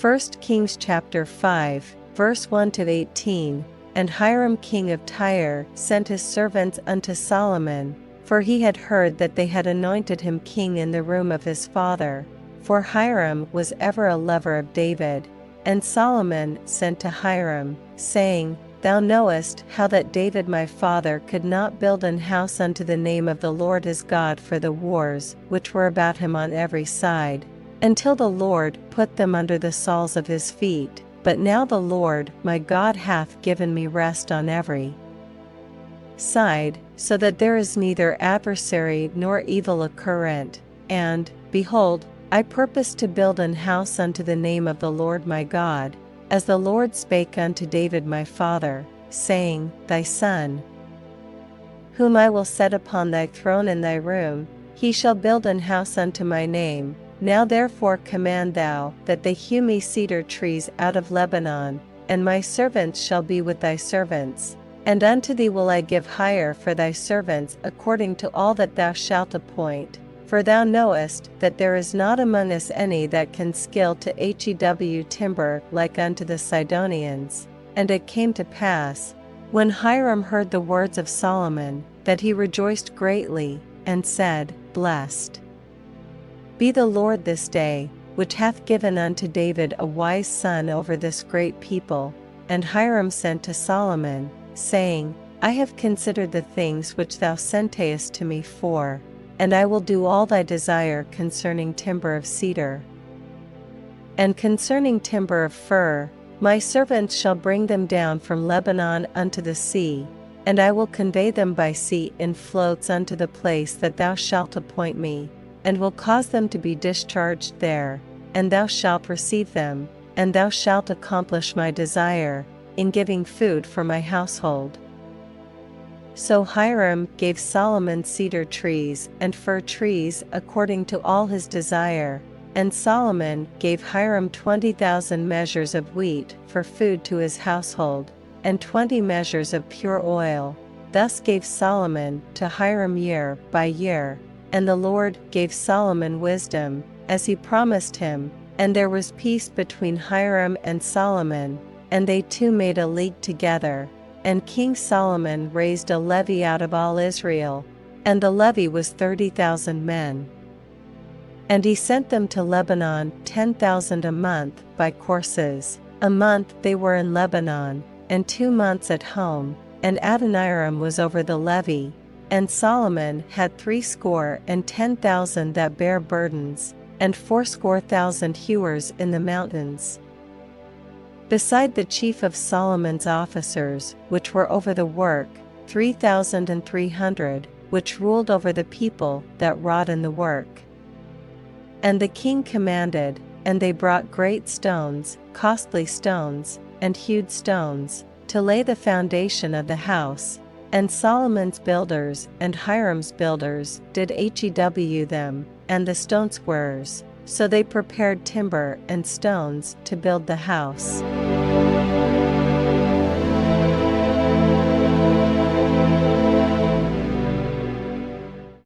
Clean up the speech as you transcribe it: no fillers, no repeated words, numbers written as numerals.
1 Kings chapter 5, verse 1-18. And Hiram king of Tyre sent his servants unto Solomon, for he had heard that they had anointed him king in the room of his father. For Hiram was ever a lover of David. And Solomon sent to Hiram, saying, Thou knowest how that David my father could not build an house unto the name of the Lord his God for the wars which were about him on every side, until the Lord put them under the soles of his feet. But now the Lord my God hath given me rest on every side, so that there is neither adversary nor evil occurrent. And, behold, I purpose to build an house unto the name of the Lord my God, as the Lord spake unto David my father, saying, Thy son, whom I will set upon thy throne in thy room, he shall build an house unto my name. Now therefore command thou that they hew me cedar trees out of Lebanon, and my servants shall be with thy servants. And unto thee will I give hire for thy servants according to all that thou shalt appoint. For thou knowest that there is not among us any that can skill to hew timber like unto the Sidonians. And it came to pass, when Hiram heard the words of Solomon, that he rejoiced greatly, and said, Blessed be the Lord this day, which hath given unto David a wise son over this great people. And Hiram sent to Solomon, saying, I have considered the things which thou sentest to me for, and I will do all thy desire concerning timber of cedar. And concerning timber of fir, my servants shall bring them down from Lebanon unto the sea, and I will convey them by sea in floats unto the place that thou shalt appoint me, and will cause them to be discharged there, and thou shalt receive them, and thou shalt accomplish my desire, in giving food for my household. So Hiram gave Solomon cedar trees and fir trees according to all his desire, and Solomon gave Hiram 20,000 measures of wheat for food to his household, and 20 measures of pure oil. Thus gave Solomon to Hiram year by year. And the Lord gave Solomon wisdom, as he promised him, and there was peace between Hiram and Solomon, and they two made a league together. And King Solomon raised a levy out of all Israel, and the levy was 30,000 men. And he sent them to Lebanon 10,000 a month by courses. A month they were in Lebanon, and 2 months at home, and Adoniram was over the levy. And Solomon had 70,000 that bare burdens, and 80,000 hewers in the mountains. Beside the chief of Solomon's officers, which were over the work, 3,300, which ruled over the people that wrought in the work. And the king commanded, and they brought great stones, costly stones, and hewed stones, to lay the foundation of the house. And Solomon's builders and Hiram's builders did hew them, and the stone squarers. So they prepared timber and stones to build the house.